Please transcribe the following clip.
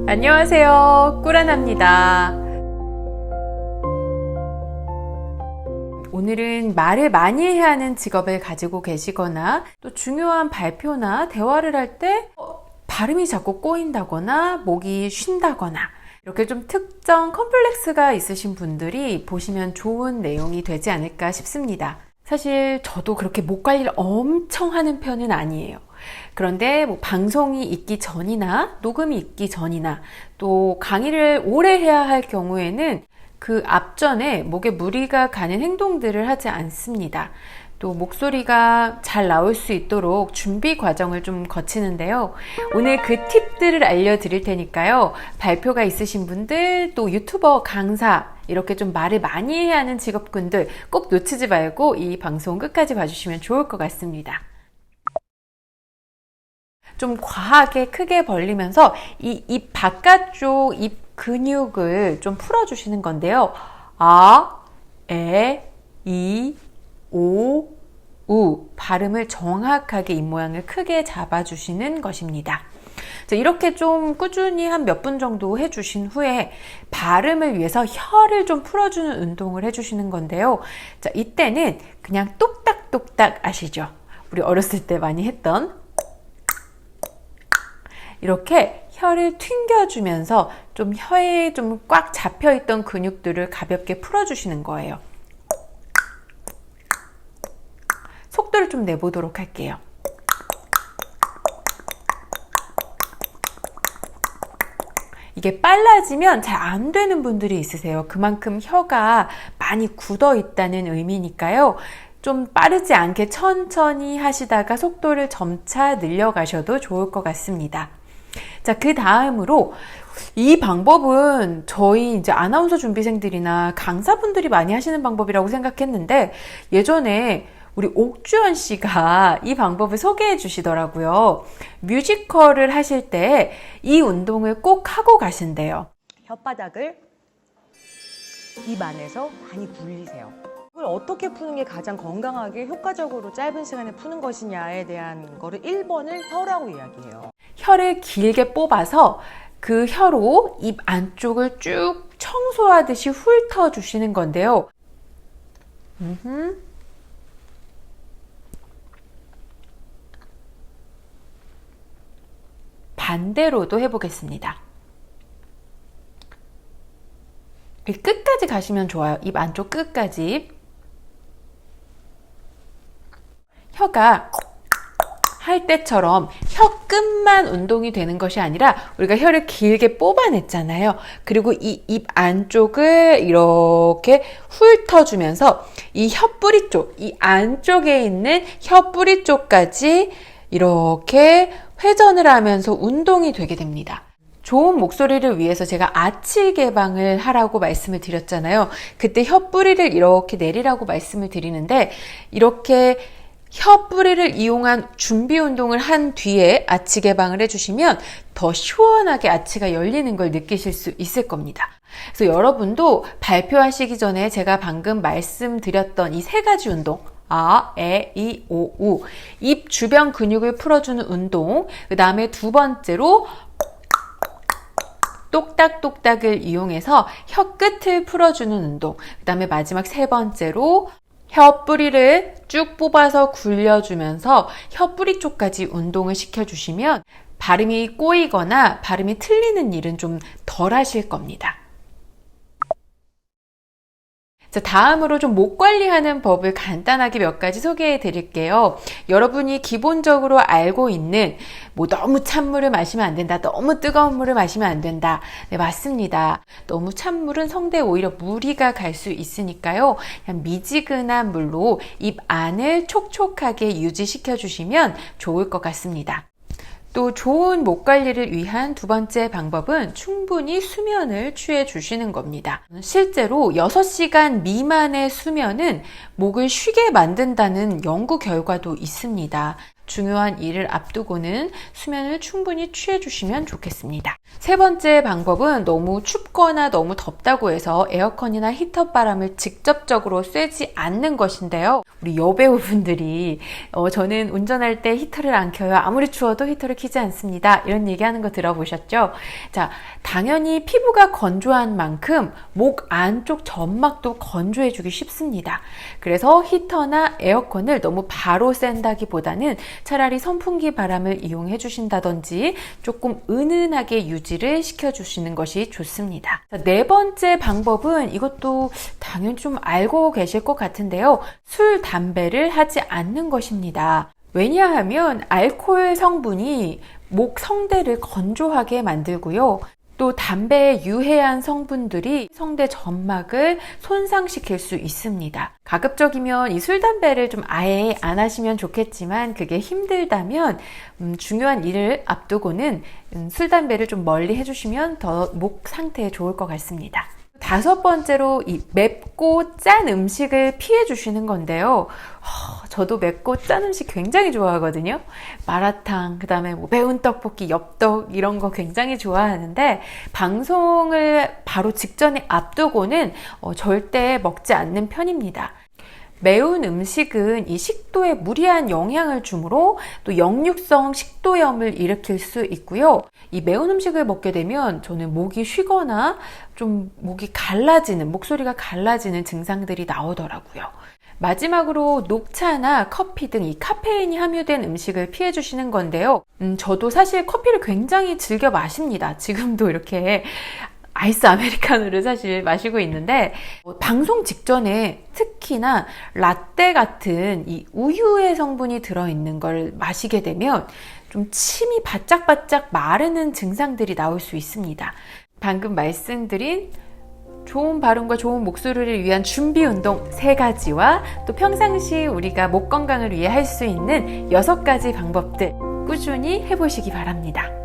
안녕하세요, 꿀하나입니다. 오늘은 말을 많이 해야 하는 직업을 가지고 계시거나 또 중요한 발표나 대화를 할 때 발음이 자꾸 꼬인다거나 목이 쉰다거나 이렇게 좀 특정 컴플렉스가 있으신 분들이 보시면 좋은 내용이 되지 않을까 싶습니다. 사실 저도 그렇게 목 관리를 엄청 하는 편은 아니에요. 그런데 방송이 있기 전이나 녹음이 있기 전이나 또 강의를 오래 해야 할 경우에는 그 앞전에 목에 무리가 가는 행동들을 하지 않습니다. 또 목소리가 잘 나올 수 있도록 준비 과정을 좀 거치는데요. 오늘 그 팁들을 알려드릴 테니까요. 발표가 있으신 분들, 또 유튜버, 강사 이렇게 좀 말을 많이 해야 하는 직업군들 꼭 놓치지 말고 이 방송 끝까지 봐주시면 좋을 것 같습니다. 좀 과하게 크게 벌리면서 이 입 바깥쪽 입 근육을 좀 풀어주시는 건데요. 아, 에, 이, 오, 우 발음을 정확하게 입 모양을 크게 잡아주시는 것입니다. 자, 이렇게 좀 꾸준히 한 몇 분 정도 해주신 후에 발음을 위해서 혀를 좀 풀어주는 운동을 해주시는 건데요. 자, 이때는 그냥 똑딱똑딱 아시죠? 우리 어렸을 때 많이 했던 이렇게 혀를 튕겨주면서 좀 혀에 좀 꽉 잡혀있던 근육들을 가볍게 풀어주시는 거예요. 속도를 좀 내보도록 할게요. 이게 빨라지면 잘 안 되는 분들이 있으세요. 그만큼 혀가 많이 굳어 있다는 의미니까요. 좀 빠르지 않게 천천히 하시다가 속도를 점차 늘려가셔도 좋을 것 같습니다. 자, 그 다음으로 이 방법은 저희 이제 아나운서 준비생들이나 강사분들이 많이 하시는 방법이라고 생각했는데 예전에 우리 옥주현 씨가 이 방법을 소개해 주시더라고요. 뮤지컬을 하실 때 이 운동을 꼭 하고 가신대요. 혓바닥을 입 안에서 많이 굴리세요. 이걸 어떻게 푸는 게 가장 건강하게 효과적으로 짧은 시간에 푸는 것이냐에 대한 거를 1번을 혀라고 이야기해요. 혀를 길게 뽑아서 그 혀로 입 안쪽을 쭉 청소하듯이 훑어주시는 건데요. 반대로도 해보겠습니다. 끝까지 가시면 좋아요. 입 안쪽 끝까지. 혀가 할 때처럼 혀 끝만 운동이 되는 것이 아니라 우리가 혀를 길게 뽑아냈잖아요. 그리고 이 입 안쪽을 이렇게 훑어주면서 이 혀 뿌리 쪽, 이 안쪽에 있는 혀 뿌리 쪽까지 이렇게 회전을 하면서 운동이 되게 됩니다. 좋은 목소리를 위해서 제가 아치 개방을 하라고 말씀을 드렸잖아요. 그때 혀 뿌리를 이렇게 내리라고 말씀을 드리는데 이렇게 혀 뿌리를 이용한 준비 운동을 한 뒤에 아치 개방을 해주시면 더 시원하게 아치가 열리는 걸 느끼실 수 있을 겁니다. 그래서 여러분도 발표하시기 전에 제가 방금 말씀드렸던 이 세 가지 운동 아, 에, 이, 오, 우 입 주변 근육을 풀어주는 운동 그 다음에 두 번째로 똑딱똑딱을 이용해서 혀 끝을 풀어주는 운동 그 다음에 마지막 세 번째로 혀 뿌리를 쭉 뽑아서 굴려주면서 혀 뿌리 쪽까지 운동을 시켜주시면 발음이 꼬이거나 발음이 틀리는 일은 좀 덜 하실 겁니다. 자, 다음으로 좀 목 관리하는 법을 간단하게 몇 가지 소개해 드릴게요. 여러분이 기본적으로 알고 있는 너무 찬물을 마시면 안 된다. 너무 뜨거운 물을 마시면 안 된다. 네, 맞습니다. 너무 찬물은 성대에 오히려 무리가 갈 수 있으니까요. 그냥 미지근한 물로 입 안을 촉촉하게 유지시켜 주시면 좋을 것 같습니다. 또 좋은 목 관리를 위한 두 번째 방법은 충분히 수면을 취해 주시는 겁니다. 실제로 6시간 미만의 수면은 목을 쉬게 만든다는 연구 결과도 있습니다. 중요한 일을 앞두고는 수면을 충분히 취해주시면 좋겠습니다. 세 번째 방법은 너무 춥거나 너무 덥다고 해서 에어컨이나 히터 바람을 직접적으로 쐬지 않는 것인데요. 우리 여배우분들이 저는 운전할 때 히터를 안 켜요. 아무리 추워도 히터를 켜지 않습니다. 이런 얘기하는 거 들어보셨죠? 자, 당연히 피부가 건조한 만큼 목 안쪽 점막도 건조해주기 쉽습니다. 그래서 히터나 에어컨을 너무 바로 쐰다기보다는 차라리 선풍기 바람을 이용해 주신다든지 조금 은은하게 유지를 시켜주시는 것이 좋습니다. 자, 네 번째 방법은 이것도 당연히 좀 알고 계실 것 같은데요. 술, 담배를 하지 않는 것입니다. 왜냐하면 알코올 성분이 목 성대를 건조하게 만들고요. 또 담배의 유해한 성분들이 성대 점막을 손상시킬 수 있습니다. 가급적이면 이 술, 담배를 좀 아예 안 하시면 좋겠지만 그게 힘들다면 중요한 일을 앞두고는 술, 담배를 좀 멀리 해주시면 더 목 상태에 좋을 것 같습니다. 다섯 번째로 이 맵고 짠 음식을 피해 주시는 건데요. 저도 맵고 짠 음식 굉장히 좋아하거든요. 마라탕, 그 다음에 뭐 매운 떡볶이, 엽떡 이런 거 굉장히 좋아하는데 방송을 바로 직전에 앞두고는 절대 먹지 않는 편입니다. 매운 음식은 이 식도에 무리한 영향을 주므로 또 역류성 식도염을 일으킬 수 있고요. 이 매운 음식을 먹게 되면 저는 목이 쉬거나 좀 목이 갈라지는, 목소리가 갈라지는 증상들이 나오더라고요. 마지막으로 녹차나 커피 등 이 카페인이 함유된 음식을 피해 주시는 건데요. 저도 사실 커피를 굉장히 즐겨 마십니다. 지금도 이렇게 아이스 아메리카노를 사실 마시고 있는데 방송 직전에 특히나 라떼 같은 이 우유의 성분이 들어있는 걸 마시게 되면 좀 침이 바짝바짝 마르는 증상들이 나올 수 있습니다. 방금 말씀드린 좋은 발음과 좋은 목소리를 위한 준비 운동 3가지와 또 평상시 우리가 목 건강을 위해 할 수 있는 6가지 방법들 꾸준히 해보시기 바랍니다.